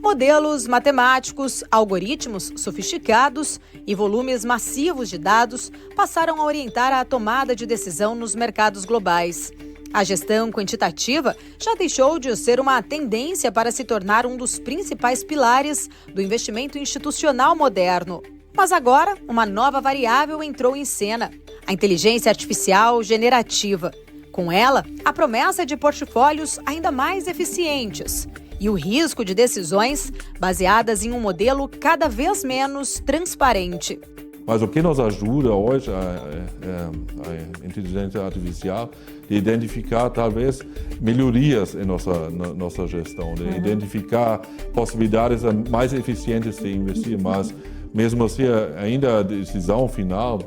Modelos matemáticos, algoritmos sofisticados e volumes massivos de dados passaram a orientar a tomada de decisão nos mercados globais. A gestão quantitativa já deixou de ser uma tendência para se tornar um dos principais pilares do investimento institucional moderno. Mas agora, uma nova variável entrou em cena: a inteligência artificial generativa. Com ela, a promessa de portfólios ainda mais eficientes e o risco de decisões baseadas em um modelo cada vez menos transparente. Mas o que nos ajuda hoje a inteligência artificial de identificar talvez melhorias em nossa gestão, de identificar possibilidades mais eficientes de investir, mas mesmo assim ainda a decisão final,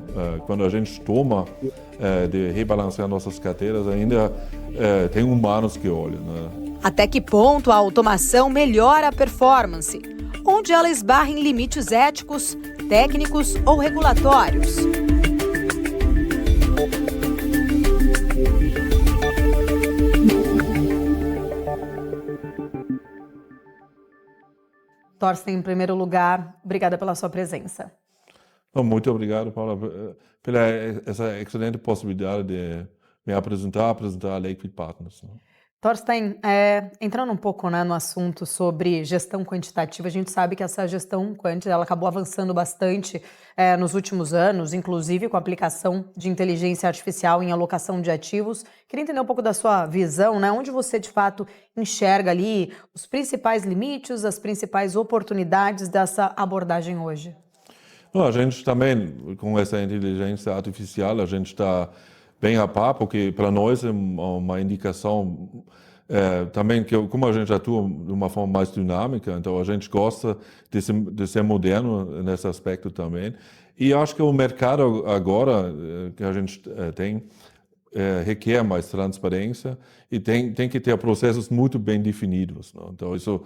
quando a gente toma de rebalancear nossas carteiras, ainda tem humanos que olham, né? Até que ponto a automação melhora a performance? Onde ela esbarra em limites éticos, técnicos ou regulatórios? Thorsten, em primeiro lugar, obrigada pela sua presença. Muito obrigado, Paula, pela essa excelente possibilidade de me apresentar a Liquid Partners. Thorsten, entrando um pouco, no assunto sobre gestão quantitativa, a gente sabe que essa gestão quant ela acabou avançando bastante nos últimos anos, inclusive com a aplicação de inteligência artificial em alocação de ativos. Queria entender um pouco da sua visão, onde você de fato enxerga ali os principais limites, as principais oportunidades dessa abordagem hoje. A gente também, com essa inteligência artificial, a gente está bem a par, porque para nós é uma indicação também que como a gente atua de uma forma mais dinâmica, então a gente gosta de ser moderno nesse aspecto também. E acho que o mercado agora que a gente tem requer mais transparência e tem que ter processos muito bem definidos, não? Então isso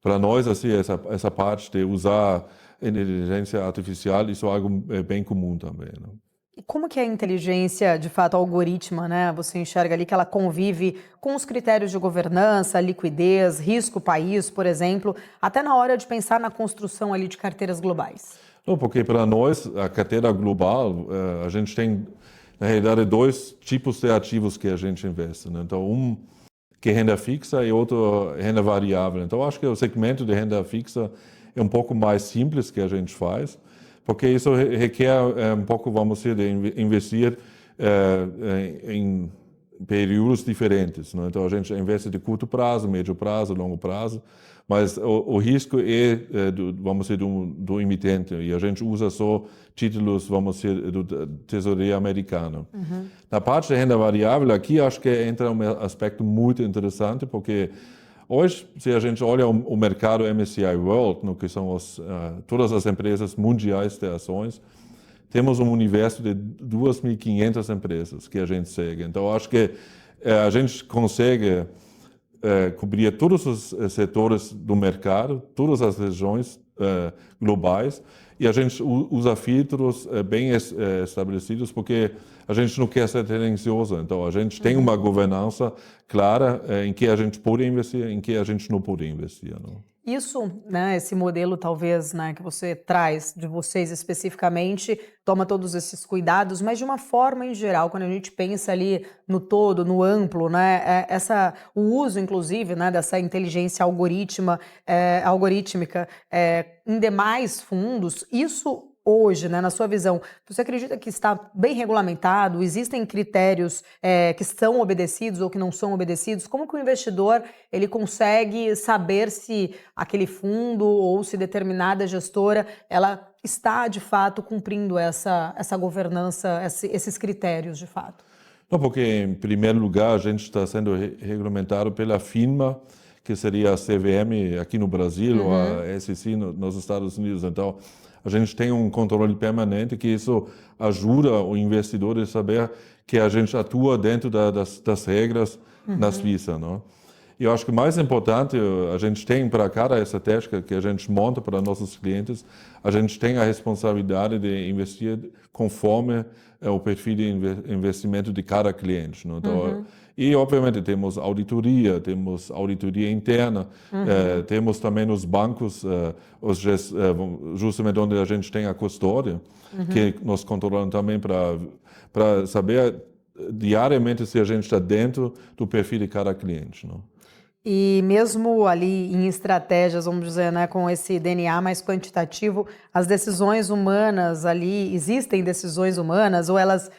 para nós assim essa parte de usar inteligência artificial, isso é algo bem comum também, não? E como que a inteligência, de fato, algorítmica, você enxerga ali que ela convive com os critérios de governança, liquidez, risco país, por exemplo, até na hora de pensar na construção ali de carteiras globais? Não, porque para nós, a carteira global, a gente tem, na realidade, dois tipos de ativos que a gente investe, né? Então, um que é renda fixa e outro renda variável. Então, acho que o segmento de renda fixa é um pouco mais simples que a gente faz, porque isso requer um pouco, vamos dizer, de investir em períodos diferentes, né? Então, a gente investe de curto prazo, médio prazo, longo prazo, mas o risco é, vamos dizer, do emitente, e a gente usa só títulos, vamos dizer, do tesouraria americano. Na parte da renda variável, aqui acho que entra um aspecto muito interessante, porque hoje, se a gente olha o mercado MSCI World, no que são todas as empresas mundiais de ações, temos um universo de 2.500 empresas que a gente segue. Então, acho que a gente consegue cobrir todos os setores do mercado, todas as regiões globais, e a gente usa filtros bem estabelecidos, porque a gente não quer ser tendencioso. Então, a gente tem uma governança clara em que a gente pode investir, em que a gente não pode investir, não? Isso, esse modelo talvez, que você traz de vocês especificamente, toma todos esses cuidados, mas de uma forma em geral, quando a gente pensa ali no todo, no amplo, o uso, inclusive, dessa inteligência algorítmica em demais fundos, isso hoje, na sua visão, você acredita que está bem regulamentado? Existem critérios que são obedecidos ou que não são obedecidos? Como que o investidor ele consegue saber se aquele fundo ou se determinada gestora ela está, de fato, cumprindo essa governança, esses critérios, de fato? Não, porque, em primeiro lugar, a gente está sendo regulamentado pela FINMA, que seria a CVM aqui no Brasil, ou a SEC nos Estados Unidos. Então, a gente tem um controle permanente, que isso ajuda o investidor a saber que a gente atua dentro das regras na Suíça, não? E eu acho que o mais importante, a gente tem para cada estratégia que a gente monta para nossos clientes, a gente tem a responsabilidade de investir conforme o perfil de investimento de cada cliente, não? Então, E, obviamente, temos auditoria interna, temos também os bancos, justamente onde a gente tem a custódia, que nos controlam também para saber diariamente se a gente está dentro do perfil de cada cliente. Não? E mesmo ali em estratégias, vamos dizer, né, com esse DNA mais quantitativo, as decisões humanas ali, existem decisões humanas ou elas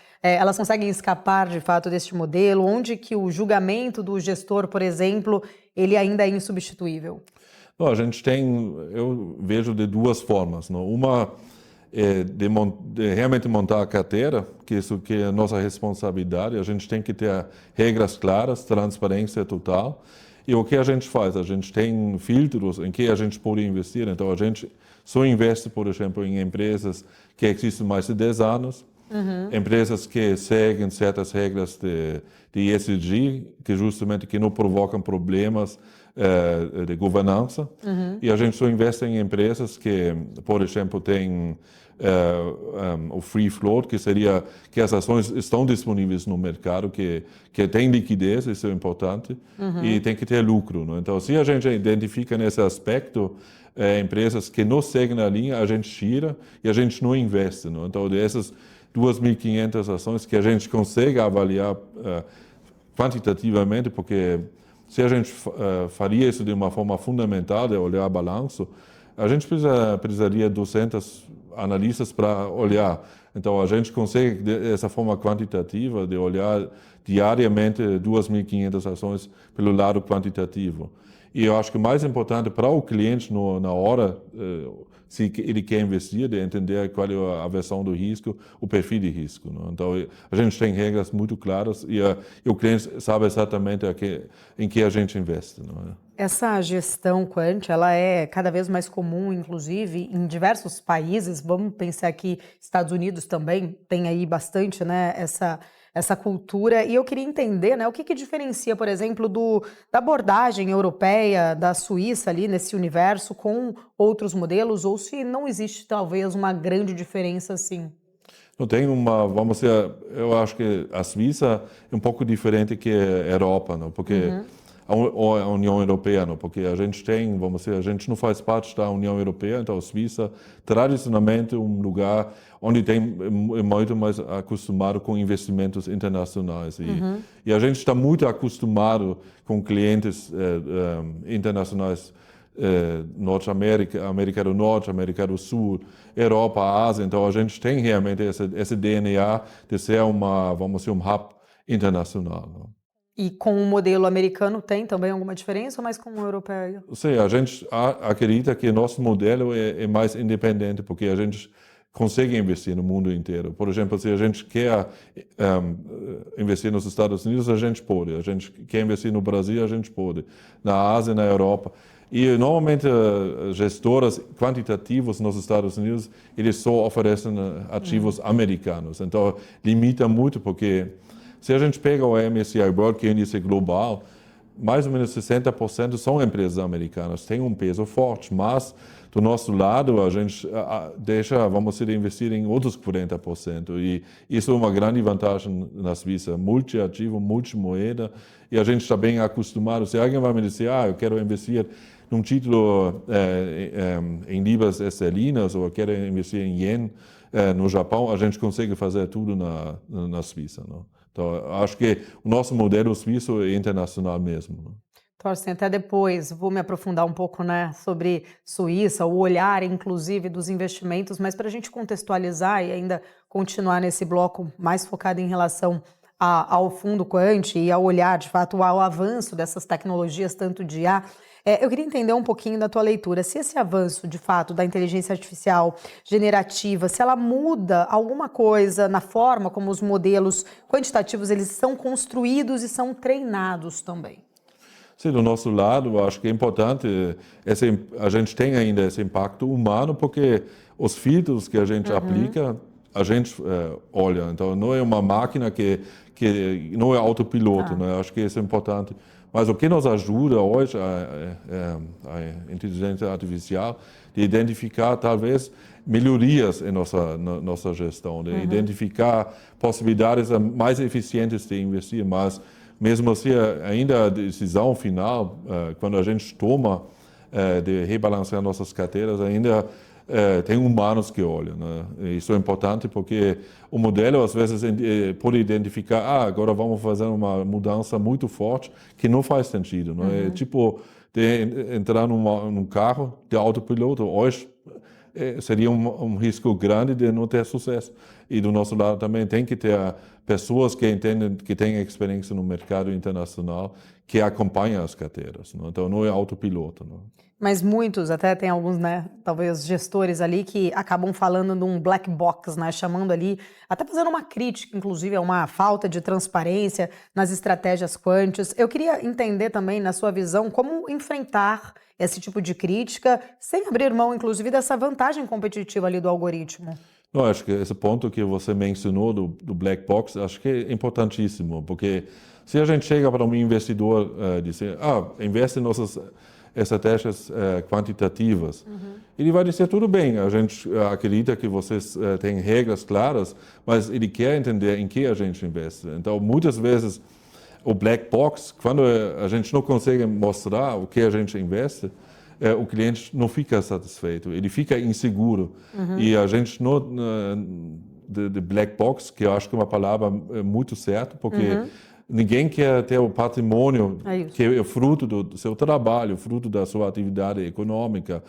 conseguem escapar de fato deste modelo? Onde que o julgamento do gestor, por exemplo, ele ainda é insubstituível? Não, eu vejo de duas formas. Não? Uma é de realmente montar a carteira, que isso que é a nossa responsabilidade. A gente tem que ter regras claras, transparência total. E o que a gente faz? A gente tem filtros em que a gente pode investir. Então, a gente só investe, por exemplo, em empresas que existem mais de 10 anos, empresas que seguem certas regras de ESG, que justamente que não provocam problemas de governança. E a gente só investe em empresas que, por exemplo, têm o free float, que seria que as ações estão disponíveis no mercado, que tem liquidez, isso é importante, e tem que ter lucro. Não? Então, se a gente identifica nesse aspecto empresas que não seguem a linha, a gente tira e a gente não investe. Não? Então, dessas 2.500 ações que a gente consegue avaliar quantitativamente, porque se a gente faria isso de uma forma fundamental, de olhar balanço, a gente precisaria de 200 analistas para olhar. Então, a gente consegue, dessa forma quantitativa, de olhar diariamente 2.500 ações pelo lado quantitativo. E eu acho que o mais importante para o cliente, na hora, se ele quer investir, de entender qual é a versão do risco, o perfil de risco. Não? Então, a gente tem regras muito claras e o cliente sabe exatamente em que a gente investe. Não é? Essa gestão quant, ela é cada vez mais comum, inclusive, em diversos países. Vamos pensar aqui, Estados Unidos também tem aí bastante, né, essa cultura. E eu queria entender, né, o que diferencia, por exemplo, da abordagem europeia, da Suíça ali nesse universo com outros modelos, ou se não existe talvez uma grande diferença assim. Não tem vamos dizer, eu acho que a Suíça é um pouco diferente que a Europa, não? Porque ou a União Europeia, não? Porque a gente tem, vamos dizer, a gente não faz parte da União Europeia, então a Suíça, tradicionalmente, um lugar onde é muito mais acostumado com investimentos internacionais. E a gente está muito acostumado com clientes internacionais, Norte-América, América do Norte, América do Sul, Europa, Ásia. Então a gente tem realmente esse DNA de ser vamos dizer, um hub internacional. Não? E com o modelo americano tem também alguma diferença ou mais com o europeu? Sim, a gente acredita que nosso modelo é mais independente, porque a gente consegue investir no mundo inteiro. Por exemplo, se a gente quer investir nos Estados Unidos, a gente pode. A gente quer investir no Brasil, a gente pode. Na Ásia, na Europa. E normalmente gestoras quantitativos nos Estados Unidos, eles só oferecem ativos americanos. Então, limita muito, porque se a gente pega o MSCI World, que é o índice global, mais ou menos 60% são empresas americanas, tem um peso forte, mas do nosso lado a gente deixa, vamos dizer, investir em outros 40%. E isso é uma grande vantagem na Suíça, multiativo, multimoeda, e a gente está bem acostumado. Se alguém vai me dizer, eu quero investir num título em libras esterlinas ou eu quero investir em ien no Japão, a gente consegue fazer tudo na Suíça. Não? Então, acho que o nosso modelo suíço é internacional mesmo. Torsten, até depois, vou me aprofundar um pouco, né, sobre Suíça, o olhar, inclusive, dos investimentos, mas para a gente contextualizar e ainda continuar nesse bloco mais focado em relação ao fundo quant e ao olhar, de fato, ao avanço dessas tecnologias, tanto de IA, eu queria entender um pouquinho da tua leitura, se esse avanço, de fato, da inteligência artificial generativa, se ela muda alguma coisa na forma como os modelos quantitativos eles são construídos e são treinados também. Sim, do nosso lado, eu acho que é importante, a gente tem ainda esse impacto humano, porque os filtros que a gente aplica, a gente olha. Então, não é uma máquina que não é autopiloto, né? Acho que isso é importante. Mas o que nos ajuda hoje, a inteligência artificial, de identificar, talvez, melhorias em nossa gestão, de identificar possibilidades mais eficientes de investir, mas mesmo assim, ainda a decisão final, quando a gente toma de rebalancear nossas carteiras, ainda tem humanos que olham, né? Isso é importante porque o modelo, às vezes, pode identificar, agora vamos fazer uma mudança muito forte que não faz sentido. Né? É tipo de entrar num carro de autopiloto. Hoje seria um risco grande de não ter sucesso. E do nosso lado também tem que ter pessoas que entendem, que têm experiência no mercado internacional, que acompanham as carteiras. Né? Então, não é autopiloto. Né? Mas muitos, até tem alguns, né, talvez gestores ali que acabam falando de um black box, né, chamando ali, até fazendo uma crítica, inclusive, a uma falta de transparência nas estratégias quants. Eu queria entender também, na sua visão, como enfrentar esse tipo de crítica sem abrir mão, inclusive, dessa vantagem competitiva ali do algoritmo. Eu acho que esse ponto que você mencionou do black box, acho que é importantíssimo, porque se a gente chega para um investidor e dizer, investe em nossas estratégias quantitativas, ele vai dizer, tudo bem, a gente acredita que vocês têm regras claras, mas ele quer entender em que a gente investe. Então, muitas vezes, o black box, quando a gente não consegue mostrar o que a gente investe, o cliente não fica satisfeito, ele fica inseguro. E a gente não... de black box, que eu acho que é uma palavra muito certa, porque ninguém quer ter o patrimônio que é fruto do seu trabalho, fruto da sua atividade econômica,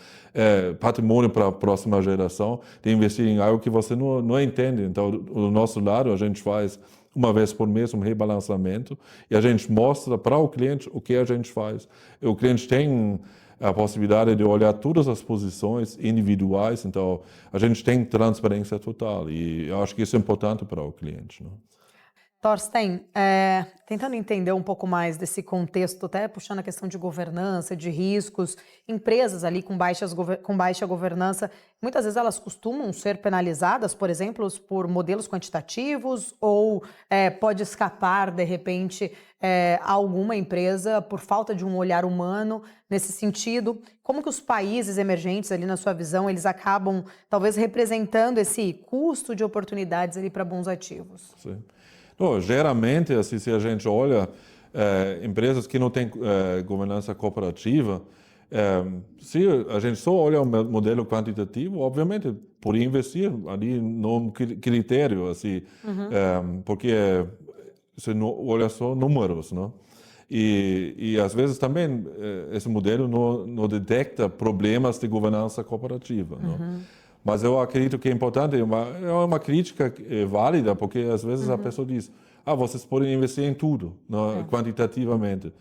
patrimônio para a próxima geração, de investir em algo que você não entende. Então, do nosso lado, a gente faz uma vez por mês um rebalanceamento e a gente mostra para o cliente o que a gente faz. O cliente tem a possibilidade de olhar todas as posições individuais, então a gente tem transparência total e eu acho que isso é importante para o cliente. Né? Thorsten, tentando entender um pouco mais desse contexto, até puxando a questão de governança, de riscos, empresas ali com baixa governança, muitas vezes elas costumam ser penalizadas, por exemplo, por modelos quantitativos ou pode escapar, de repente, alguma empresa por falta de um olhar humano nesse sentido? Como que os países emergentes ali, na sua visão, eles acabam talvez representando esse custo de oportunidades ali para bons ativos? Sim. Não, geralmente, assim, se a gente olha empresas que não têm governança corporativa, se a gente só olha o modelo quantitativo, obviamente, poderia investir ali num critério, assim, porque você não olha só números, não? E às vezes também esse modelo não detecta problemas de governança corporativa, não? Mas eu acredito que é importante, é uma crítica válida, porque às vezes a pessoa diz, vocês podem investir em tudo, né, quantitativamente.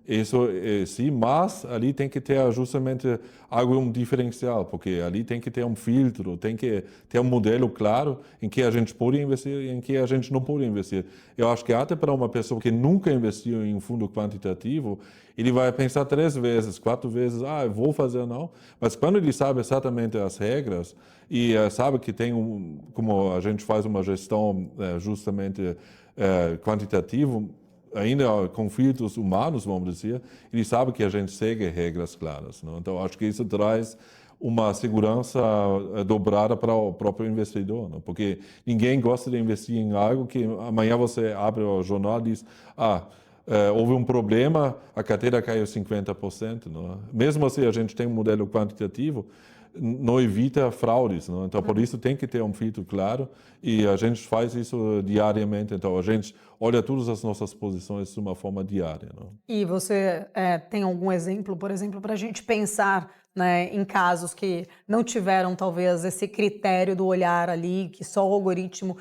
Isso sim, mas ali tem que ter justamente um diferencial, porque ali tem que ter um filtro, tem que ter um modelo claro em que a gente pode investir e em que a gente não pode investir. Eu acho que até para uma pessoa que nunca investiu em um fundo quantitativo, ele vai pensar 3 vezes, 4 vezes, eu vou fazer ou não. Mas quando ele sabe exatamente as regras e sabe que tem como a gente faz uma gestão justamente quantitativa, ainda com filtros humanos, vamos dizer, ele sabe que a gente segue regras claras. Não? Então, acho que isso traz uma segurança dobrada para o próprio investidor, não? Porque ninguém gosta de investir em algo que amanhã você abre o jornal e diz, houve um problema, a carteira caiu 50%. Não? Mesmo assim, a gente tem um modelo quantitativo, não evita fraudes, não? Então por isso tem que ter um filtro claro e a gente faz isso diariamente. Então a gente olha todas as nossas posições de uma forma diária, não? E você tem algum exemplo, por exemplo, para a gente pensar, né, em casos que não tiveram talvez esse critério do olhar ali, que só o algoritmo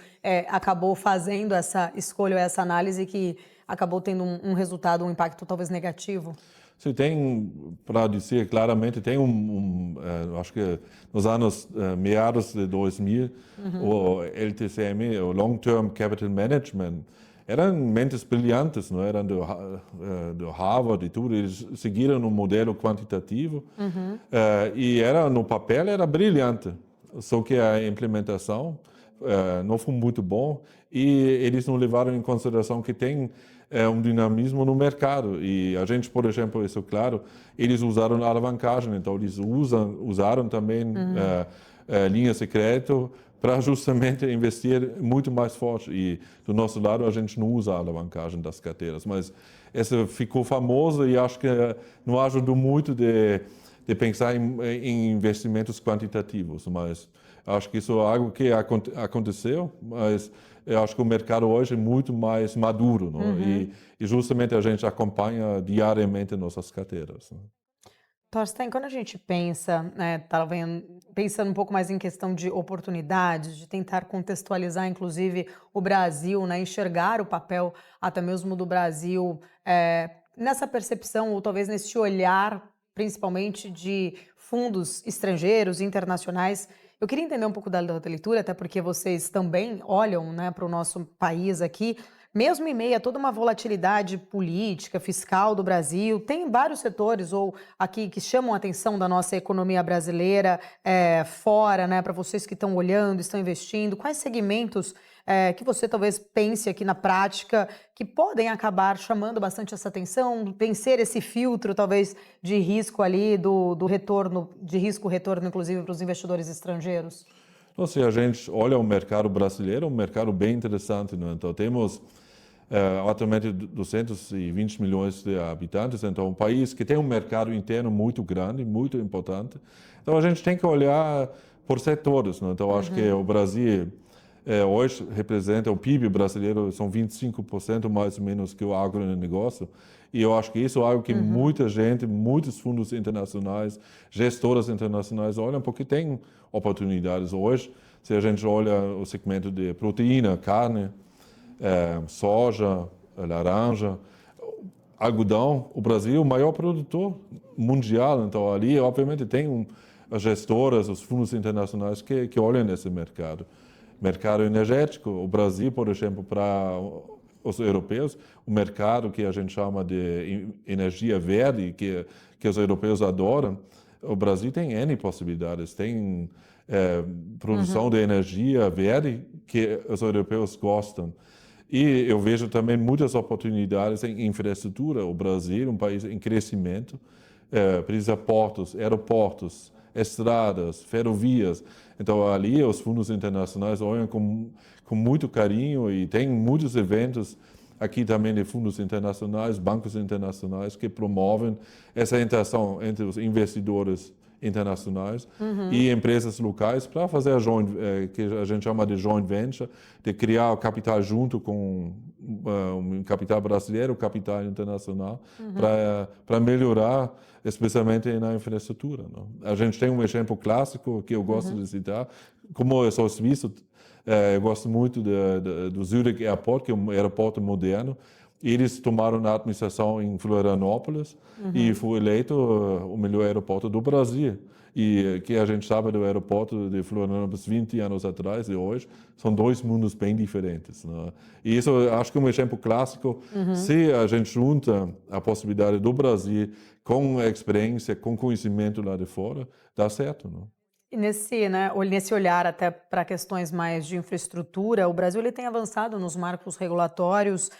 acabou fazendo essa escolha, essa análise que acabou tendo um resultado, um impacto talvez negativo? Sim, tem, para dizer claramente, tem acho que nos anos meados de 2000, o LTCM, o Long Term Capital Management, eram mentes brilhantes, não eram do Harvard e tudo, eles seguiram um modelo quantitativo e no papel era brilhante, só que a implementação não foi muito bom e eles não levaram em consideração que tem um dinamismo no mercado. E a gente, por exemplo, isso claro, eles usaram alavancagem, então eles usaram também linhas de crédito para justamente investir muito mais forte. E do nosso lado a gente não usa a alavancagem das carteiras, mas essa ficou famosa e acho que não ajudou muito de pensar em investimentos quantitativos, mas acho que isso é algo que aconteceu, mas eu acho que o mercado hoje é muito mais maduro, não? E justamente a gente acompanha diariamente nossas carteiras, né? Thorsten, quando a gente pensa, né, pensando um pouco mais em questão de oportunidades, de tentar contextualizar, inclusive, o Brasil, né, enxergar o papel até mesmo do Brasil nessa percepção, ou talvez nesse olhar, principalmente de fundos estrangeiros, internacionais, eu queria entender um pouco da leitura, até porque vocês também olham, né, para o nosso país aqui. Mesmo em meio a toda uma volatilidade política, fiscal do Brasil, tem vários setores ou aqui que chamam a atenção da nossa economia brasileira fora, né? Para vocês que estão olhando, estão investindo, quais segmentos que você talvez pense aqui na prática que podem acabar chamando bastante essa atenção, vencer esse filtro talvez de risco ali do retorno, de risco-retorno, inclusive para os investidores estrangeiros? Então, se a gente olha o mercado brasileiro, é um mercado bem interessante, né? Então, temos atualmente 220 milhões de habitantes, então um país que tem um mercado interno muito grande, muito importante. Então, a gente tem que olhar por setores, né? Então, acho que o Brasil hoje representa, o PIB brasileiro são 25% mais ou menos que o agronegócio, e eu acho que isso é algo que muita gente, muitos fundos internacionais, gestoras internacionais olham, porque tem oportunidades hoje. Se a gente olha o segmento de proteína, carne, soja, laranja, algodão, o Brasil é o maior produtor mundial, então ali obviamente tem as gestoras, os fundos internacionais que olham nesse mercado. Mercado energético, o Brasil, por exemplo, para os europeus, o mercado que a gente chama de energia verde, que os europeus adoram, o Brasil tem N possibilidades, tem produção de energia verde que os europeus gostam. E eu vejo também muitas oportunidades em infraestrutura. O Brasil é um país em crescimento, precisa de portos, aeroportos, estradas, ferrovias. Então, ali os fundos internacionais olham com muito carinho e tem muitos eventos aqui também de fundos internacionais, bancos internacionais que promovem essa interação entre os investidores internacionais e empresas locais para fazer que a gente chama de joint venture, de criar o capital junto com um capital brasileiro, capital internacional, para melhorar, especialmente na infraestrutura, não? A gente tem um exemplo clássico que eu gosto de citar, como eu sou suíço, eu gosto muito do Zurich Airport, que é um aeroporto moderno. Eles tomaram a administração em Florianópolis e foi eleito o melhor aeroporto do Brasil. E que a gente sabe do aeroporto de Florianópolis 20 anos atrás e hoje, são dois mundos bem diferentes, né? E isso acho que é um exemplo clássico. Se a gente junta a possibilidade do Brasil com a experiência, com conhecimento lá de fora, dá certo, né? E nesse olhar até para questões mais de infraestrutura, o Brasil ele tem avançado nos marcos regulatórios,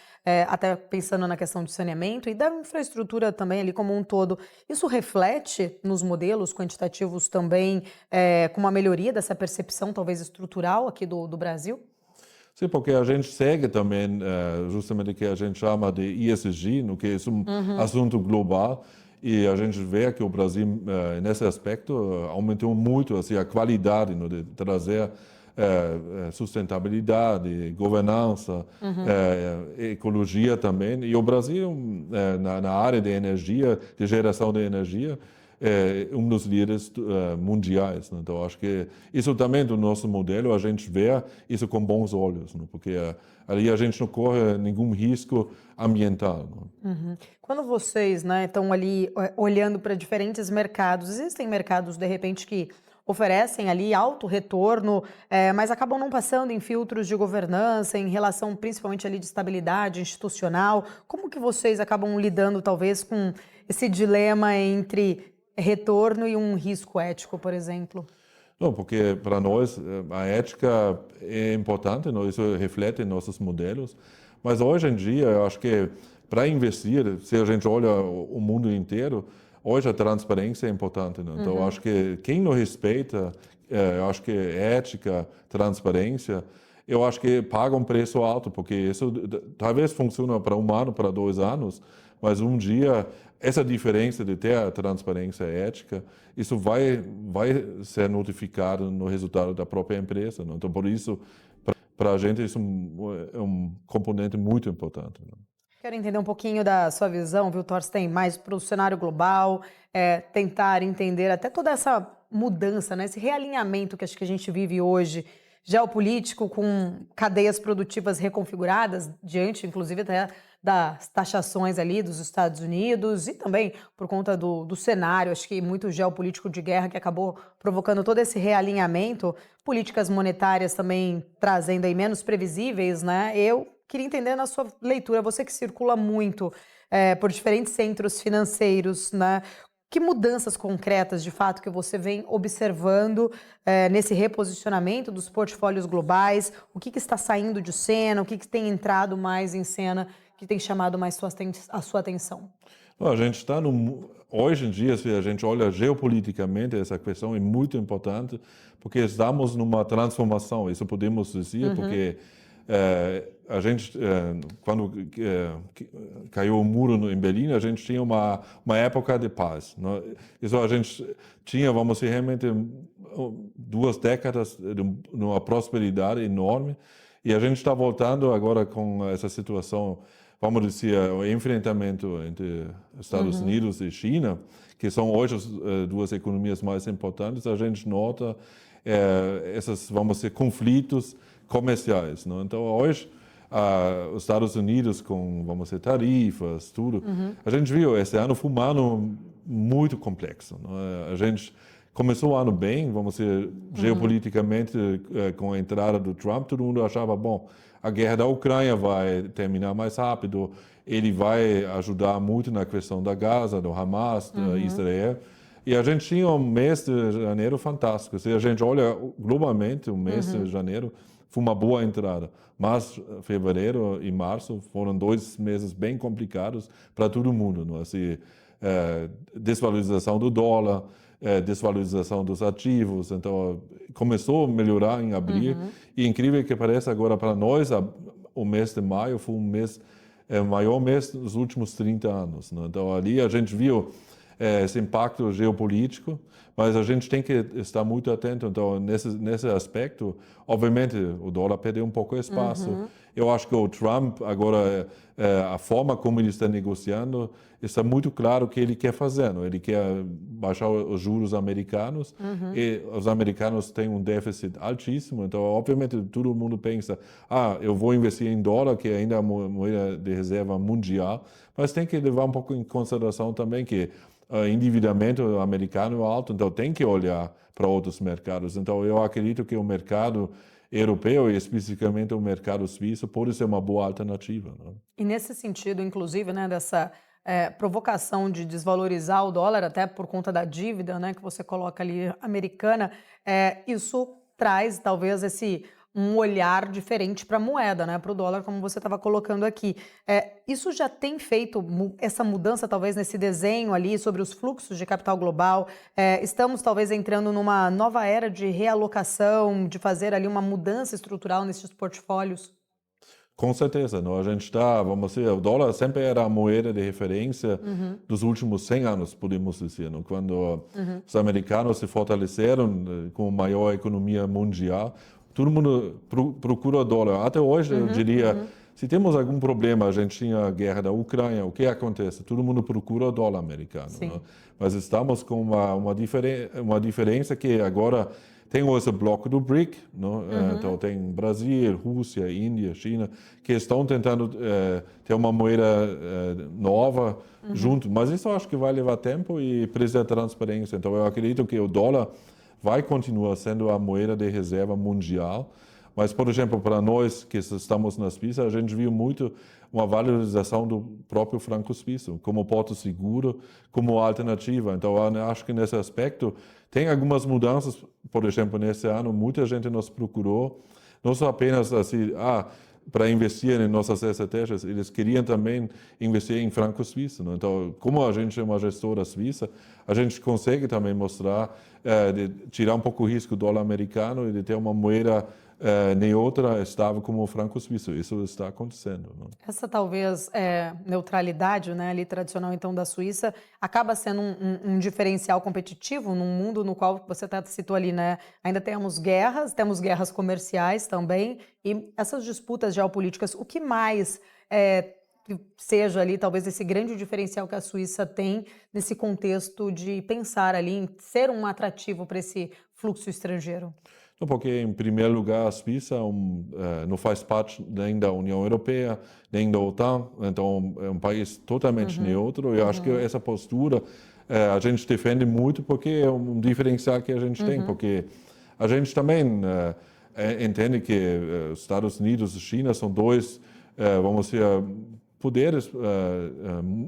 até pensando na questão de saneamento e da infraestrutura também ali como um todo. Isso reflete nos modelos quantitativos também, com uma melhoria dessa percepção talvez estrutural aqui do Brasil? Sim, porque a gente segue também justamente o que a gente chama de ESG, no que é um assunto global. E a gente vê que o Brasil, nesse aspecto, aumentou muito assim, a qualidade, né, de trazer sustentabilidade, governança, ecologia também. E o Brasil, na área de energia, de geração de energia, é um dos líderes mundiais, né? Então, acho que isso também do nosso modelo, a gente vê isso com bons olhos, né? Porque ali a gente não corre nenhum risco ambiental, né? Quando vocês, né, estão ali olhando para diferentes mercados, existem mercados, de repente, que oferecem ali alto retorno, mas acabam não passando em filtros de governança, em relação principalmente ali de estabilidade institucional. Como que vocês acabam lidando, talvez, com esse dilema entre retorno e um risco ético, por exemplo? Não, porque para nós a ética é importante, não? Isso reflete em nossos modelos, mas hoje em dia eu acho que para investir, se a gente olha o mundo inteiro, hoje a transparência é importante, não? Então eu acho que quem não respeita eu acho que ética, transparência, eu acho que paga um preço alto, porque isso talvez funcione para 1 ano, para 2 anos, mas um dia essa diferença de ter a transparência ética, isso vai ser notificado no resultado da própria empresa. Não? Então, por isso, para a gente, isso é um componente muito importante. Não? Quero entender um pouquinho da sua visão, viu, Thorsten, mais para o cenário global, tentar entender até toda essa mudança, né, esse realinhamento que acho que a gente vive hoje, geopolítico, com cadeias produtivas reconfiguradas, diante, inclusive, até das taxações ali dos Estados Unidos e também por conta do cenário, acho que muito geopolítico de guerra que acabou provocando todo esse realinhamento, políticas monetárias também trazendo aí menos previsíveis, né? Eu queria entender na sua leitura, você que circula muito por diferentes centros financeiros, né? Que mudanças concretas, de fato, que você vem observando nesse reposicionamento dos portfólios globais? O que está saindo de cena? O que tem entrado mais em cena que tem chamado mais a sua atenção? A gente está hoje em dia, se a gente olha geopoliticamente, essa questão é muito importante, porque estamos numa transformação, isso podemos dizer, porque a gente, quando caiu o muro em Berlim, a gente tinha uma época de paz. Não? Isso a gente tinha, vamos dizer, realmente 2 décadas de uma prosperidade enorme, e a gente está voltando agora com essa situação, vamos dizer, o enfrentamento entre Estados Unidos e China, que são hoje as 2 economias mais importantes. A gente nota esses, vamos dizer, conflitos comerciais. Não? Então, hoje, os Estados Unidos com, vamos dizer, tarifas, tudo, a gente viu, esse ano foi um ano muito complexo. Não? A gente começou o ano bem, vamos dizer, geopoliticamente, com a entrada do Trump, todo mundo achava, bom, a guerra da Ucrânia vai terminar mais rápido, ele vai ajudar muito na questão da Gaza, do Hamas, da Israel. E a gente tinha um mês de janeiro fantástico. Se a gente olha globalmente, o mês de janeiro foi uma boa entrada. Mas fevereiro e março foram 2 meses bem complicados para todo mundo. Não? Assim, desvalorização do dólar, desvalorização dos ativos. Então, começou a melhorar em abril. E incrível que pareça, agora para nós, o mês de maio foi o maior mês dos últimos 30 anos. Né? Então, ali a gente viu esse impacto geopolítico, mas a gente tem que estar muito atento. Então, nesse aspecto, obviamente, o dólar perdeu um pouco de espaço. Eu acho que o Trump, agora, a forma como ele está negociando, está muito claro o que ele quer fazer. Não? Ele quer baixar os juros americanos, e os americanos têm um déficit altíssimo. Então, obviamente, todo mundo pensa, eu vou investir em dólar, que ainda é a moeda de reserva mundial, mas tem que levar um pouco em consideração também que o endividamento americano é alto, então tem que olhar para outros mercados. Então, eu acredito que o mercado europeu, e especificamente o mercado suíço, pode ser uma boa alternativa. Né? E nesse sentido, inclusive, né, dessa provocação de desvalorizar o dólar, até por conta da dívida, né, que você coloca ali americana, isso traz talvez um olhar diferente para a moeda, né, para o dólar, como você estava colocando aqui. Isso já tem feito essa mudança, talvez, nesse desenho ali sobre os fluxos de capital global? Estamos, talvez, entrando numa nova era de realocação, de fazer ali uma mudança estrutural nesses portfólios? Com certeza, não? A gente está, vamos dizer, o dólar sempre era a moeda de referência dos últimos 100 anos, podemos dizer. Não? Quando os americanos se fortaleceram com a maior economia mundial, todo mundo procura o dólar. Até hoje, eu diria, se temos algum problema, a gente tinha a guerra da Ucrânia, o que acontece? Todo mundo procura o dólar americano. Não? Mas estamos com uma diferença que agora tem esse bloco do BRIC, não? Então tem Brasil, Rússia, Índia, China, que estão tentando ter uma moeda nova junto. Mas isso eu acho que vai levar tempo e precisa de transparência. Então eu acredito que o dólar vai continuar sendo a moeda de reserva mundial. Mas, por exemplo, para nós que estamos na Suíça, a gente viu muito uma valorização do próprio franco suíço, como porto seguro, como alternativa. Então, eu acho que nesse aspecto tem algumas mudanças. Por exemplo, nesse ano, muita gente nos procurou, não só apenas assim, para investir em nossas estratégias, eles queriam também investir em franco suíço. Né? Então, como a gente é uma gestora suíça, a gente consegue também mostrar, de tirar um pouco o risco do dólar americano e de ter uma moeda neutra, estável como o franco suíço. Isso está acontecendo. Né? Essa talvez neutralidade, né, ali tradicional então da Suíça, acaba sendo um diferencial competitivo num mundo no qual você citou ali, né? Ainda temos guerras comerciais também, e essas disputas geopolíticas, o que mais que seja ali talvez esse grande diferencial que a Suíça tem nesse contexto de pensar ali em ser um atrativo para esse fluxo estrangeiro? Porque, em primeiro lugar, a Suíça não faz parte nem da União Europeia, nem da OTAN, então é um país totalmente neutro. Eu acho que essa postura a gente defende muito porque é um diferencial que a gente tem, porque a gente também entende que Estados Unidos e China são dois, vamos dizer, poderes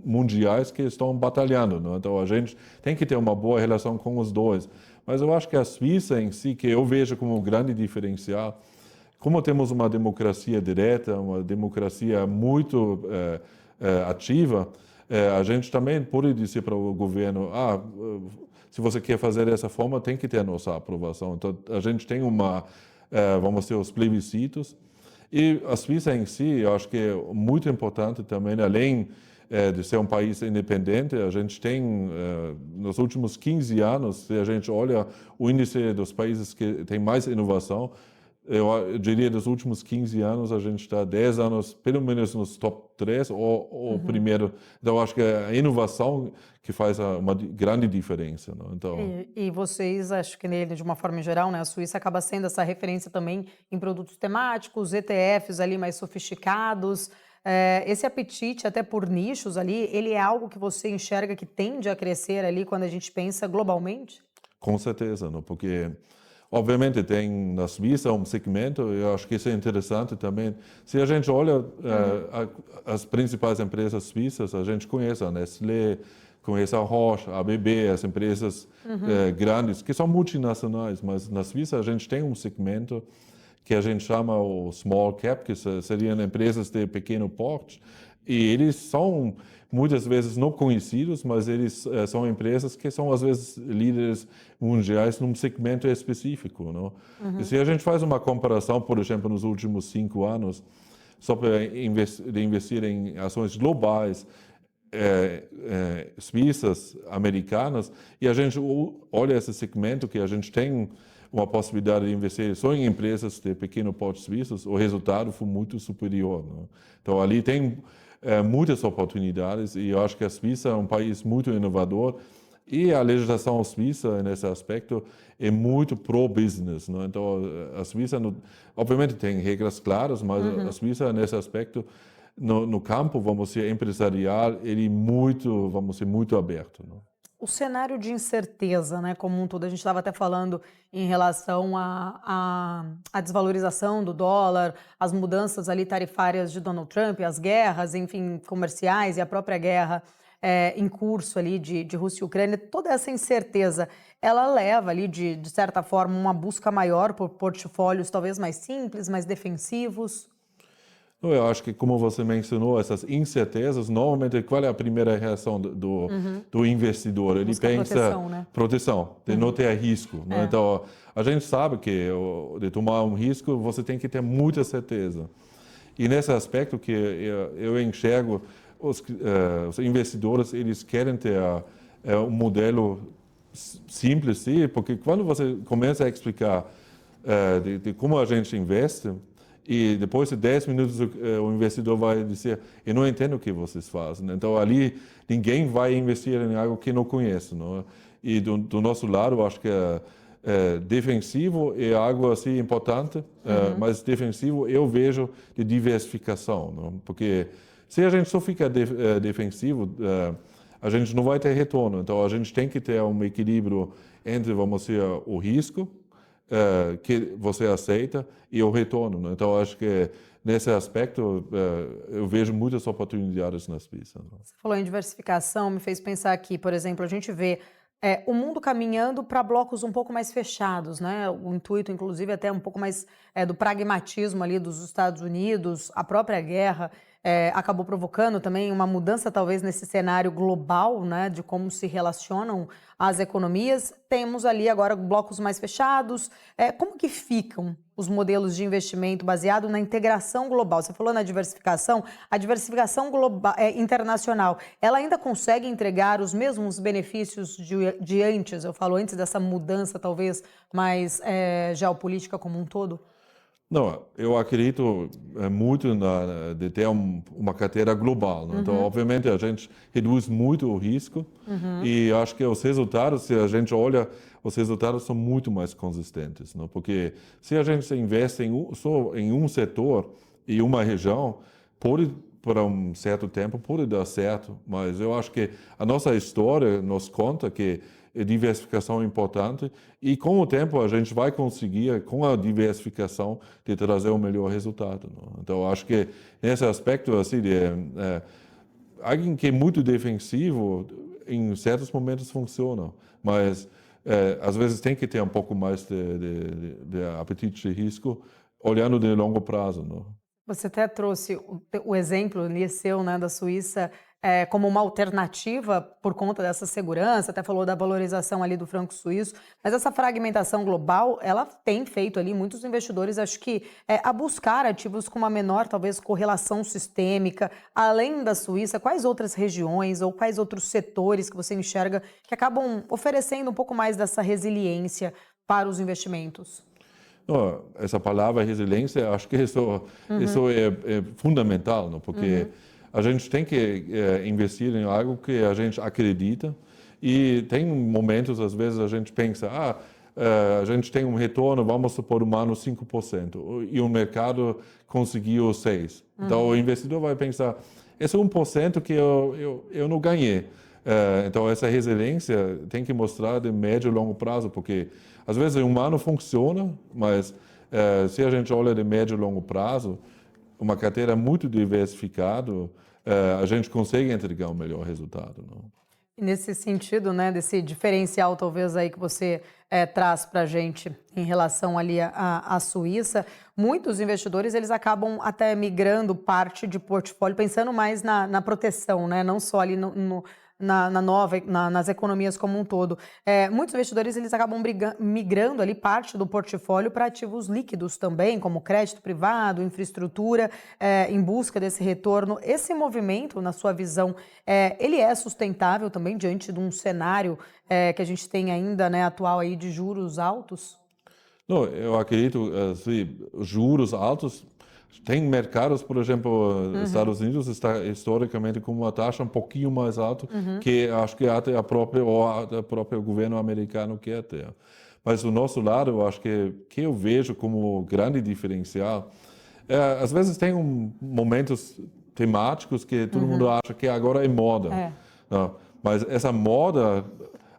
mundiais que estão batalhando. Não? Então, a gente tem que ter uma boa relação com os dois. Mas eu acho que a Suíça em si, que eu vejo como um grande diferencial, como temos uma democracia direta, uma democracia muito ativa, a gente também pode dizer para o governo, se você quer fazer dessa forma, tem que ter a nossa aprovação. Então, a gente tem vamos dizer, os plebiscitos. E a Suíça em si, eu acho que é muito importante também, além de ser um país independente, a gente tem, nos últimos 15 anos, se a gente olha o índice dos países que tem mais inovação, eu diria dos últimos 15 anos, a gente está 10 anos, pelo menos nos top 3 ou primeiro. Então, eu acho que é a inovação que faz uma grande diferença. Não? Então, e vocês, acho que nele, de uma forma geral, né, a Suíça acaba sendo essa referência também em produtos temáticos, ETFs ali mais sofisticados. Esse apetite até por nichos ali, ele é algo que você enxerga que tende a crescer ali quando a gente pensa globalmente? com certeza, não? Porque, obviamente, tem na Suíça um segmento, eu acho que isso é interessante também. Se a gente olha as principais empresas suíças, a gente conhece a Nestlé, conhece a Roche, a ABB, as empresas grandes, que são multinacionais, mas na Suíça a gente tem um segmento que a gente chama o small cap, que seriam empresas de pequeno porte, e eles são muitas vezes não conhecidos, mas eles são empresas que são às vezes líderes mundiais num segmento específico. Não? E se a gente faz uma comparação, por exemplo, nos últimos 5 anos, só para investir em ações globais, suíças, americanas, e a gente olha esse segmento que a gente tem uma possibilidade de investir só em empresas de pequeno porte suíços, o resultado foi muito superior. Né? Então, ali tem muitas oportunidades e eu acho que a Suíça é um país muito inovador e a legislação suíça, nesse aspecto, é muito pro-business. Né? Então, a Suíça, obviamente, tem regras claras, mas a Suíça, nesse aspecto, no campo, vamos dizer, empresarial, ele é muito, vamos dizer, muito aberto. Né? O cenário de incerteza, né, como um todo, a gente estava até falando em relação à desvalorização do dólar, as mudanças ali tarifárias de Donald Trump, as guerras, enfim, comerciais e a própria guerra em curso ali de Rússia e Ucrânia, toda essa incerteza, ela leva ali, de certa forma, uma busca maior por portfólios talvez mais simples, mais defensivos? Eu acho que, como você mencionou, essas incertezas, normalmente, qual é a primeira reação do investidor? Ele busca pensa proteção, né? proteção, de não ter risco. Né? Então, a gente sabe que de tomar um risco, você tem que ter muita certeza. E nesse aspecto que eu enxergo, os investidores, eles querem ter um modelo simples, sim, porque quando você começa a explicar de como a gente investe, e depois de 10 minutos o investidor vai dizer, eu não entendo o que vocês fazem. Então, ali, ninguém vai investir em algo que não conhece. Não? E do nosso lado, eu acho que defensivo é algo assim importante, mas defensivo eu vejo de diversificação. Não? Porque se a gente só fica defensivo, a gente não vai ter retorno. Então, a gente tem que ter um equilíbrio entre, vamos dizer, o risco, que você aceita e o retorno. Né? Então, acho que nesse aspecto eu vejo muitas oportunidades na Suíça. Né? Você falou em diversificação, me fez pensar aqui, por exemplo, a gente vê O mundo caminhando para blocos um pouco mais fechados, né? O intuito, inclusive, até um pouco mais do pragmatismo ali dos Estados Unidos, a própria guerra acabou provocando também uma mudança, talvez, nesse cenário global, né? De como se relacionam as economias. Temos ali agora blocos mais fechados. Como que ficam os modelos de investimento baseado na integração global? Você falou na diversificação, a diversificação global, internacional, ela ainda consegue entregar os mesmos benefícios de antes? Eu falo antes dessa mudança, talvez, mais geopolítica como um todo? Não, eu acredito muito de ter uma carteira global, né? Então, obviamente, a gente reduz muito o risco e acho que os resultados, se a gente olha, os resultados são muito mais consistentes, né? Porque se a gente investe só em um setor e uma região, pode, por um certo tempo, pode dar certo, mas eu acho que a nossa história nos conta que diversificação é importante e com o tempo a gente vai conseguir, com a diversificação, de trazer o melhor resultado, né? Então, acho que nesse aspecto, assim, alguém que é muito defensivo, em certos momentos funciona, mas às vezes tem que ter um pouco mais de apetite de risco, olhando de longo prazo, né? Você até trouxe o exemplo ali seu, né, da Suíça, como uma alternativa por conta dessa segurança, até falou da valorização ali do franco suíço, mas essa fragmentação global, ela tem feito ali muitos investidores, acho que, a buscar ativos com uma menor, talvez, correlação sistêmica. Além da Suíça, quais outras regiões ou quais outros setores que você enxerga que acabam oferecendo um pouco mais dessa resiliência para os investimentos? Não, essa palavra resiliência, acho que isso é fundamental, não? Porque a gente tem que investir em algo que a gente acredita e tem momentos, às vezes, a gente pensa, a gente tem um retorno, vamos supor, humano 5%, e o mercado conseguiu 6%. Então, o investidor vai pensar, esse 1% que eu não ganhei. Então, essa resiliência tem que mostrar de médio e longo prazo, porque às vezes o humano funciona, mas se a gente olha de médio e longo prazo, uma carteira muito diversificada, a gente consegue entregar um melhor resultado, não? E nesse sentido, né, desse diferencial talvez aí que você traz para a gente em relação ali à Suíça, muitos investidores eles acabam até migrando parte de portfólio pensando mais na proteção, né, não só ali nas economias como um todo. Muitos investidores eles acabam migrando ali parte do portfólio para ativos líquidos também, como crédito privado, infraestrutura, em busca desse retorno. Esse movimento, na sua visão, ele é sustentável também diante de um cenário que a gente tem ainda, né, atual aí de juros altos? Não, eu acredito, assim, juros altos. Tem mercados, por exemplo, Estados Unidos está historicamente com uma taxa um pouquinho mais alta que acho que até o próprio governo americano quer ter. Mas do nosso lado, eu acho que eu vejo como grande diferencial, às vezes tem momentos temáticos que todo mundo acha que agora é moda. Não, mas essa moda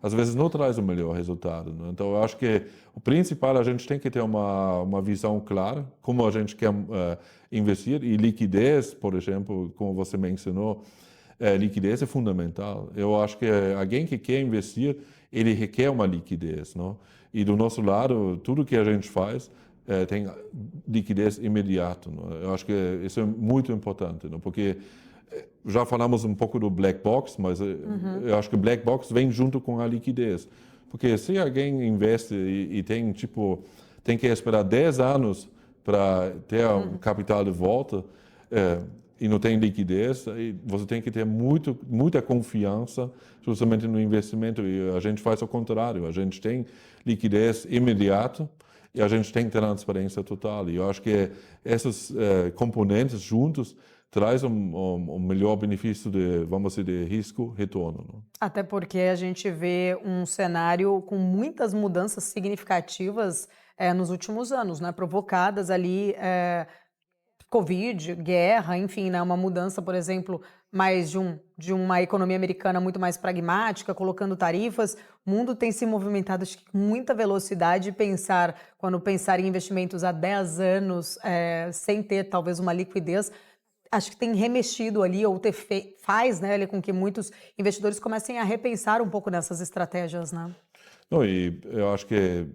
às vezes não traz o melhor resultado, né? Então, eu acho que o principal, a gente tem que ter uma visão clara, como a gente quer investir, e liquidez, por exemplo, como você mencionou, liquidez é fundamental. Eu acho que alguém que quer investir, ele requer uma liquidez, não? E do nosso lado, tudo que a gente faz tem liquidez imediata, não? Eu acho que isso é muito importante, não? Porque já falamos um pouco do black box, mas eu acho que o black box vem junto com a liquidez. Porque se alguém investe e tem que esperar 10 anos para ter um capital de volta e não tem liquidez, você tem que ter muita confiança justamente no investimento. E a gente faz o contrário, a gente tem liquidez imediata e a gente tem transparência total. E eu acho que esses componentes juntos traz um melhor benefício vamos dizer, de risco-retorno, não? Até porque a gente vê um cenário com muitas mudanças significativas nos últimos anos, né? Provocadas ali Covid, guerra, enfim, né? Uma mudança, por exemplo, mais de uma economia americana muito mais pragmática, colocando tarifas. O mundo tem se movimentado acho que, com muita velocidade. Quando pensar em investimentos há 10 anos, sem ter talvez uma liquidez, acho que tem remexido ali, ou faz, né, ali, com que muitos investidores comecem a repensar um pouco nessas estratégias, né? Não, e eu acho que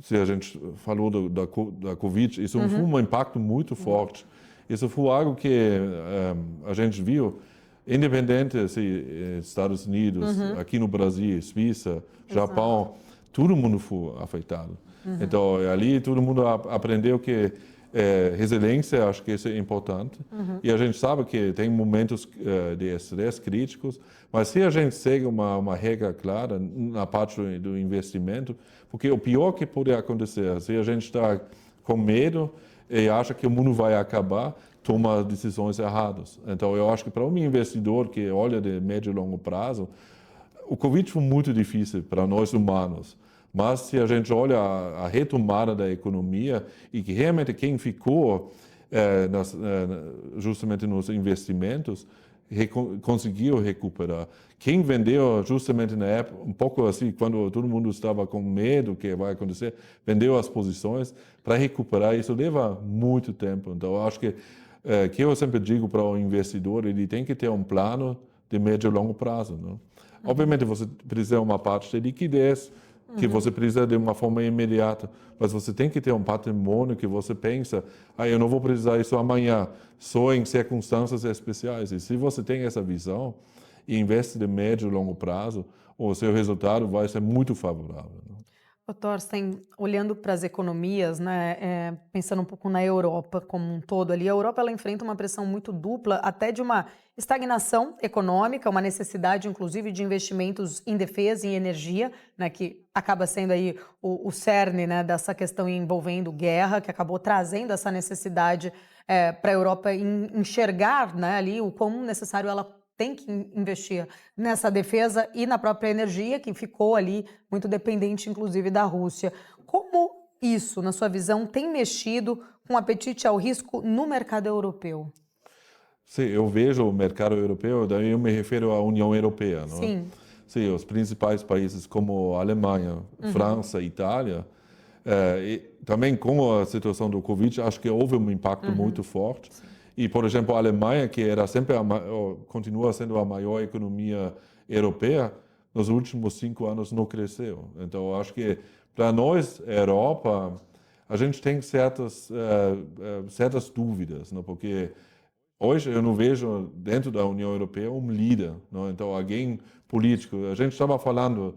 se a gente falou da Covid, isso foi um impacto muito forte. Isso foi algo que a gente viu, independente se Estados Unidos, aqui no Brasil, Suíça, Japão, todo mundo foi afetado. Então, ali todo mundo aprendeu que resiliência, acho que isso é importante. E a gente sabe que tem momentos de estresse críticos, mas se a gente segue uma regra clara na parte do investimento, porque o pior que pode acontecer, se a gente está com medo e acha que o mundo vai acabar, toma decisões erradas. Então, eu acho que para um investidor que olha de médio e longo prazo, o Covid foi muito difícil para nós humanos. Mas se a gente olha a retomada da economia e que realmente quem ficou justamente nos investimentos conseguiu recuperar. Quem vendeu justamente na época, um pouco assim, quando todo mundo estava com medo que vai acontecer, vendeu as posições para recuperar. Isso leva muito tempo. Então, eu acho que eu sempre digo para o investidor, ele tem que ter um plano de médio e longo prazo. Não? Obviamente, você precisa de uma parte de liquidez, que você precisa de uma forma imediata, mas você tem que ter um patrimônio que você pensa, eu não vou precisar isso amanhã, só em circunstâncias especiais. E se você tem essa visão e investe de médio e longo prazo, o seu resultado vai ser muito favorável. Né? Ô, Thorsten, olhando para as economias, né, pensando um pouco na Europa como um todo ali, a Europa ela enfrenta uma pressão muito dupla, até de uma estagnação econômica, uma necessidade, inclusive, de investimentos em defesa e em energia, né, que acaba sendo aí o cerne, né, dessa questão envolvendo guerra, que acabou trazendo essa necessidade para a Europa enxergar, né, ali o quão necessário ela tem que investir nessa defesa e na própria energia, que ficou ali muito dependente, inclusive, da Rússia. Como isso, na sua visão, tem mexido com o apetite ao risco no mercado europeu? Sim, eu vejo o mercado europeu, daí eu me refiro à União Europeia. Não é? Sim. Sim, os principais países como Alemanha, França, Itália, e também com a situação do Covid, acho que houve um impacto muito forte. Sim. E, por exemplo, a Alemanha, que era sempre continua sendo a maior economia europeia, nos últimos 5 anos não cresceu. Então, acho que para nós, Europa, a gente tem certas dúvidas, não? Porque hoje eu não vejo dentro da União Europeia um líder, não? Então alguém político. A gente estava falando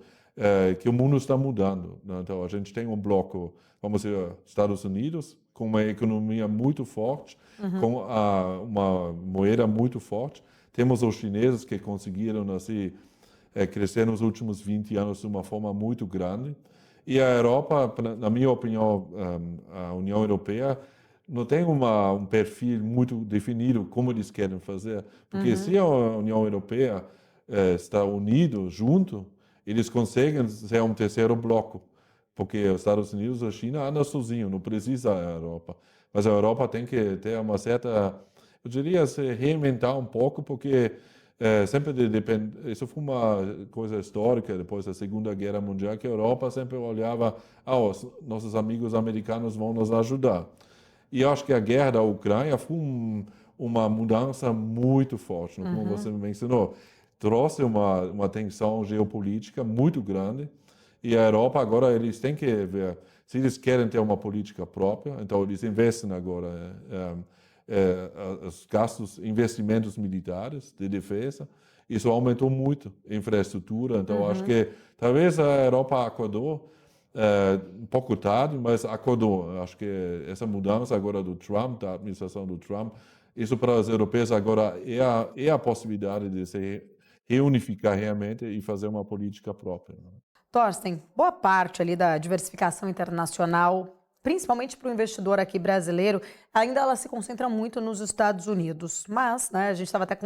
que o mundo está mudando, não? Então a gente tem um bloco, vamos dizer, Estados Unidos com uma economia muito forte, com uma moeda muito forte. Temos os chineses que conseguiram assim crescer nos últimos 20 anos de uma forma muito grande. E a Europa, na minha opinião, a União Europeia não tem um perfil muito definido como eles querem fazer. Porque se a União Europeia está unido, junto, eles conseguem ser um terceiro bloco. Porque os Estados Unidos e a China andam sozinhos, não precisa a Europa. Mas a Europa tem que ter uma certa, eu diria, se reinventar um pouco, porque sempre depende. Isso foi uma coisa histórica depois da Segunda Guerra Mundial, que a Europa sempre olhava, os nossos amigos americanos vão nos ajudar. E eu acho que a guerra da Ucrânia foi uma mudança muito forte, como você mencionou. Trouxe uma tensão geopolítica muito grande. E a Europa agora, eles têm que ver se eles querem ter uma política própria. Então, eles investem agora os gastos, investimentos militares de defesa. Isso aumentou muito a infraestrutura. Então, acho que talvez a Europa acordou um pouco tarde, mas acordou. Acho que essa mudança agora do Trump, da administração do Trump, isso para os europeus agora é a possibilidade de se reunificar realmente e fazer uma política própria. Thorsten, boa parte ali da diversificação internacional, principalmente para o investidor aqui brasileiro, ainda ela se concentra muito nos Estados Unidos. Mas, né, a gente estava até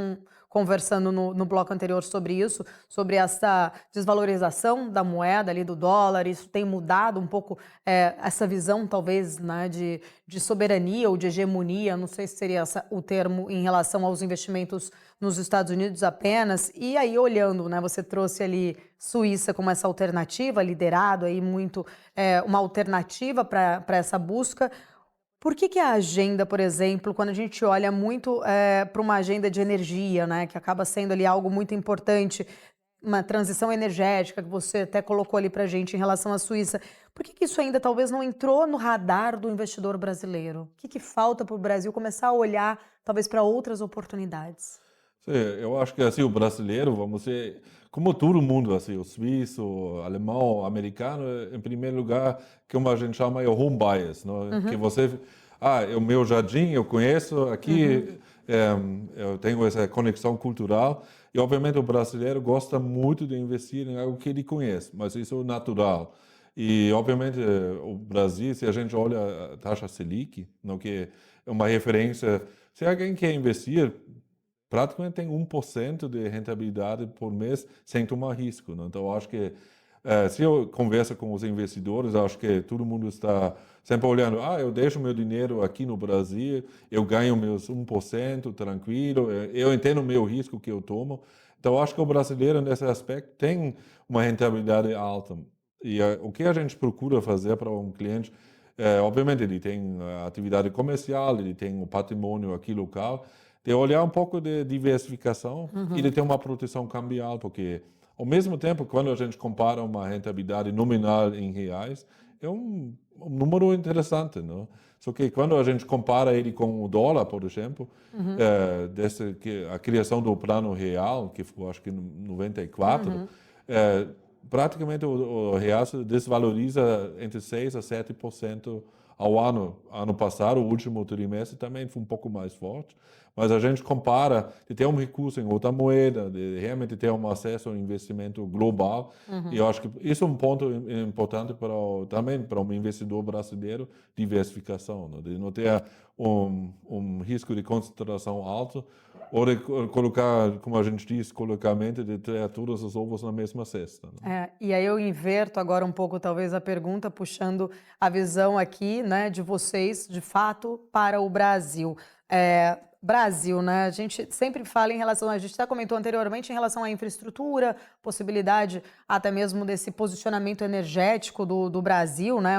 conversando no bloco anterior sobre isso, sobre essa desvalorização da moeda ali do dólar. Isso tem mudado um pouco essa visão, talvez, né, de soberania ou de hegemonia, não sei se seria o termo, em relação aos investimentos nos Estados Unidos apenas. E aí, olhando, né, você trouxe ali Suíça como essa alternativa, liderado aí muito, uma alternativa para essa busca. Por que a agenda, por exemplo, quando a gente olha muito para uma agenda de energia, né, que acaba sendo ali algo muito importante, uma transição energética que você até colocou ali para a gente em relação à Suíça, por que isso ainda talvez não entrou no radar do investidor brasileiro? O que falta para o Brasil começar a olhar talvez para outras oportunidades? Sim, eu acho que assim, o brasileiro, vamos dizer, como todo mundo, assim, o suíço, o alemão, o americano, em primeiro lugar, como a gente chama, é o home bias, né? Que você, é o meu jardim, eu conheço, aqui eu tenho essa conexão cultural, e obviamente o brasileiro gosta muito de investir em algo que ele conhece, mas isso é natural. E, obviamente, o Brasil, se a gente olha a taxa Selic, não, que é uma referência, se alguém quer investir, praticamente tem 1% de rentabilidade por mês sem tomar risco, né? Então, eu acho que se eu converso com os investidores, acho que todo mundo está sempre olhando, eu deixo meu dinheiro aqui no Brasil, eu ganho meus 1% tranquilo, eu entendo o meu risco que eu tomo. Então, eu acho que o brasileiro, nesse aspecto, tem uma rentabilidade alta. E o que a gente procura fazer para um cliente, obviamente ele tem a atividade comercial, ele tem o patrimônio aqui local, de olhar um pouco de diversificação e de ter uma proteção cambial, porque ao mesmo tempo, quando a gente compara uma rentabilidade nominal em reais, é um número interessante, não? Só que quando a gente compara ele com o dólar, por exemplo, a criação do plano real, que foi acho que em 94, praticamente o real se desvaloriza entre 6% a 7% ao ano. Ano passado, o último trimestre, também foi um pouco mais forte. Mas a gente compara de ter um recurso em outra moeda, de realmente ter um acesso ao investimento global. E eu acho que isso é um ponto importante também para um investidor brasileiro, diversificação, né? De não ter um risco de concentração alto ou de colocar, como a gente diz coloquialmente, de ter todos os ovos na mesma cesta, né? E aí eu inverto agora um pouco talvez a pergunta, puxando a visão aqui, né, de vocês, de fato, para o Brasil. Brasil, né, a gente sempre fala em relação, a gente até comentou anteriormente em relação à infraestrutura, possibilidade até mesmo desse posicionamento energético do Brasil, né,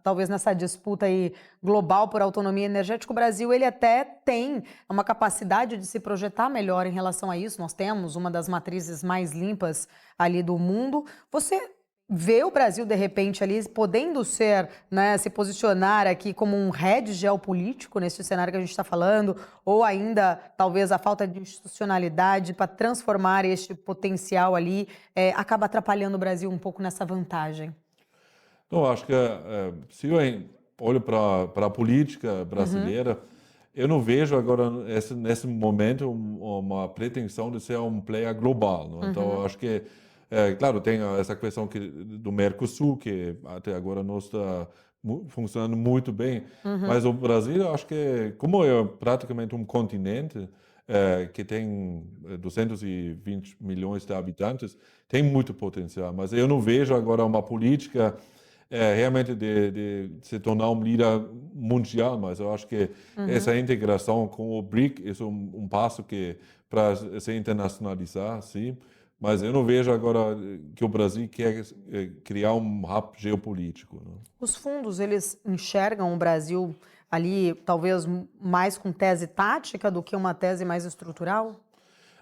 talvez nessa disputa aí global por autonomia energética, o Brasil ele até tem uma capacidade de se projetar melhor em relação a isso. Nós temos uma das matrizes mais limpas ali do mundo. Você vê o Brasil, de repente, ali podendo ser, né, se posicionar aqui como um head geopolítico nesse cenário que a gente está falando, ou ainda, talvez, a falta de institucionalidade para transformar este potencial ali, acaba atrapalhando o Brasil um pouco nessa vantagem? Não, acho que se eu olho para a política brasileira, eu não vejo agora, nesse momento, uma pretensão de ser um player global, não? Então, eu acho que, claro, tem essa questão do Mercosul, que até agora não está funcionando muito bem, mas o Brasil, eu acho que, como é praticamente um continente que tem 220 milhões de habitantes, tem muito potencial, mas eu não vejo agora uma política realmente de se tornar um líder mundial, mas eu acho que essa integração com o BRIC é um passo que para se internacionalizar, sim, mas eu não vejo agora que o Brasil quer criar um hub geopolítico, né? Os fundos, eles enxergam o Brasil ali, talvez mais com tese tática do que uma tese mais estrutural?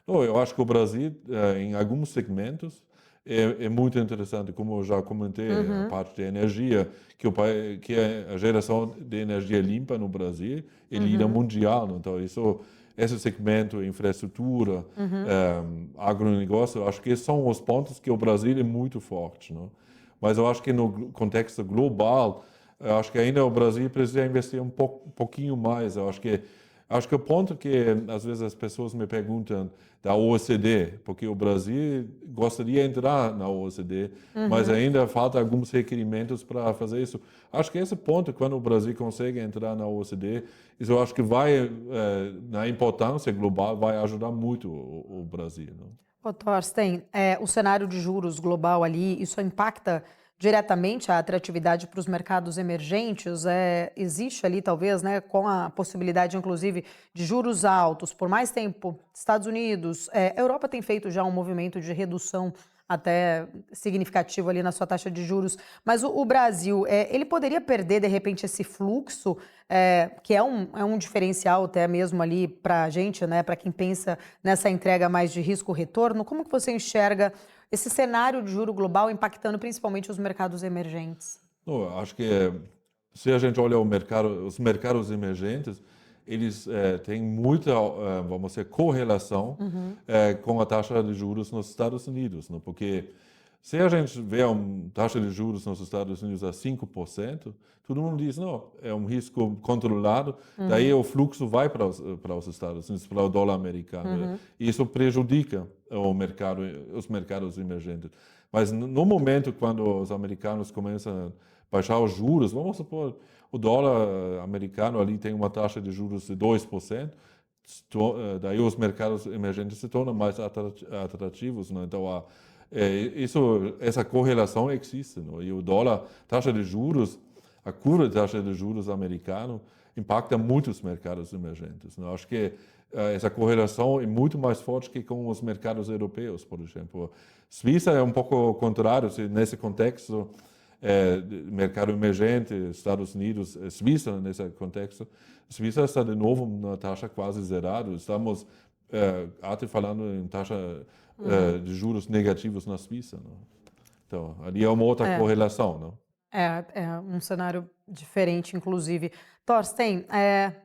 Não, eu acho que o Brasil, em alguns segmentos, é muito interessante, como eu já comentei, a parte de energia, que a geração de energia limpa no Brasil é líder mundial, né? Então, esse segmento, infraestrutura, agronegócio, eu acho que esses são os pontos que o Brasil é muito forte, né? Mas eu acho que no contexto global, eu acho que ainda o Brasil precisa investir um pouquinho mais. Eu acho que o ponto que às vezes as pessoas me perguntam da OECD, porque o Brasil gostaria de entrar na OECD, mas ainda falta alguns requerimentos para fazer isso. Acho que esse ponto, quando o Brasil consegue entrar na OECD, isso eu acho que vai, na importância global, vai ajudar muito o Brasil, né? Ô, Thorsten, o cenário de juros global ali, isso impacta diretamente a atratividade para os mercados emergentes? Existe ali, talvez, né, com a possibilidade, inclusive, de juros altos por mais tempo. Estados Unidos, a Europa tem feito já um movimento de redução até significativo ali na sua taxa de juros, mas o Brasil, ele poderia perder, de repente, esse fluxo, que é um diferencial até mesmo ali para a gente, né, para quem pensa nessa entrega mais de risco-retorno. Como que você enxerga esse cenário de juro global impactando principalmente os mercados emergentes? Não, acho que se a gente olha os mercados emergentes, eles têm muita, vamos dizer, correlação com a taxa de juros nos Estados Unidos, não? Porque se a gente vê uma taxa de juros nos Estados Unidos a 5%, todo mundo diz, não, é um risco controlado, daí o fluxo vai para os Estados Unidos, para o dólar americano. E isso prejudica os mercados emergentes. Mas no momento quando os americanos começam a baixar os juros, vamos supor, o dólar americano ali tem uma taxa de juros de 2%, daí os mercados emergentes se tornam mais atrativos, né? Então, essa correlação existe, não? E o dólar, taxa de juros, a curva de taxa de juros americano impacta muito os mercados emergentes, não? Acho que essa correlação é muito mais forte que com os mercados europeus, por exemplo. Suíça é um pouco o contrário, nesse contexto, mercado emergente, Estados Unidos, Suíça, nesse contexto, Suíça está de novo na taxa quase zerada. Estamos até falando em taxa de juros negativos na Suíça, não? Então, ali é uma outra correlação, não? É um cenário diferente, inclusive. Torsten,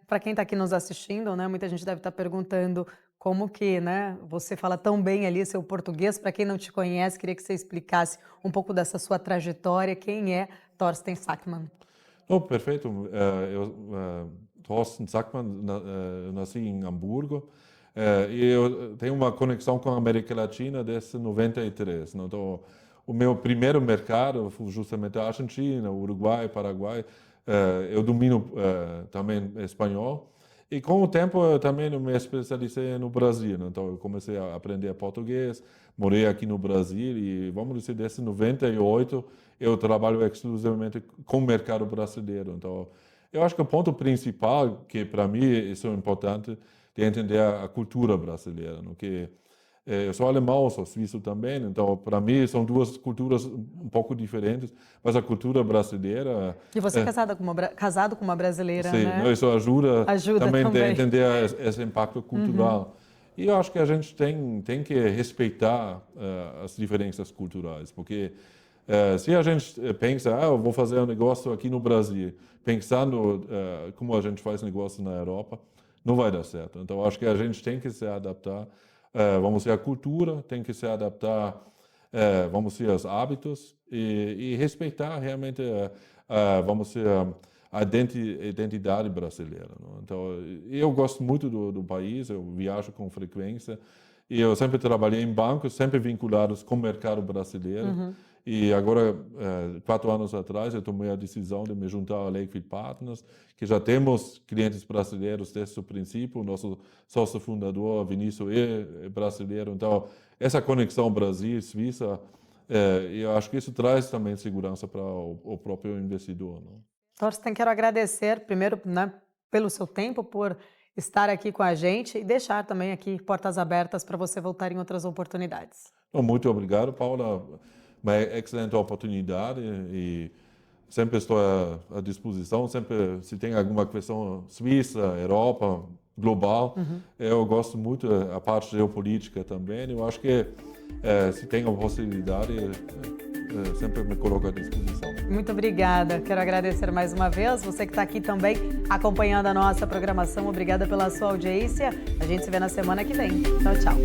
para quem está aqui nos assistindo, né, muita gente deve estar perguntando como que, né, você fala tão bem ali seu português. Para quem não te conhece, queria que você explicasse um pouco dessa sua trajetória. Quem é Torsten Sakmann? Oh, perfeito. Torsten Sakmann, nasci em Hamburgo. E eu tenho uma conexão com a América Latina desde 93. Não? Então, o meu primeiro mercado foi justamente a Argentina, Uruguai, Paraguai. Eu domino também espanhol. E com o tempo eu também me especializei no Brasil. Né? Então eu comecei a aprender português, morei aqui no Brasil e, vamos dizer, desde 98 eu trabalho exclusivamente com o mercado brasileiro. Então eu acho que o ponto principal, que para mim isso é importante, é entender a cultura brasileira. Né? Que eu sou alemão, sou suíço também, então para mim são duas culturas um pouco diferentes, mas a cultura brasileira... E você é casado com uma brasileira, sim, né? Isso ajuda também a entender esse impacto cultural. E eu acho que a gente tem que respeitar as diferenças culturais, porque se a gente pensa, eu vou fazer um negócio aqui no Brasil, pensando como a gente faz negócio na Europa, não vai dar certo. Então acho que a gente tem que se adaptar. Vamos dizer, a cultura tem que se adaptar, vamos dizer, aos hábitos e respeitar realmente, vamos dizer, a identidade brasileira. Não? Então, eu gosto muito do país, eu viajo com frequência e eu sempre trabalhei em bancos, sempre vinculados com o mercado brasileiro. E agora, 4 anos atrás, eu tomei a decisão de me juntar à Lakefield Partners, que já temos clientes brasileiros desde o princípio. O nosso sócio fundador, Vinícius, é brasileiro. Então, essa conexão Brasil-Suíça, eu acho que isso traz também segurança para o próprio investidor. Não? Torsten, quero agradecer, primeiro, né, pelo seu tempo, por estar aqui com a gente e deixar também aqui portas abertas para você voltar em outras oportunidades. Muito obrigado, Paula. Uma excelente oportunidade e sempre estou à disposição. Sempre, se tem alguma questão Suíça, Europa, global, eu gosto muito da parte geopolítica também. Eu acho que se tem a possibilidade, sempre me coloco à disposição. Muito obrigada. Quero agradecer mais uma vez. Você que está aqui também acompanhando a nossa programação, obrigada pela sua audiência. A gente se vê na semana que vem. Tchau, tchau.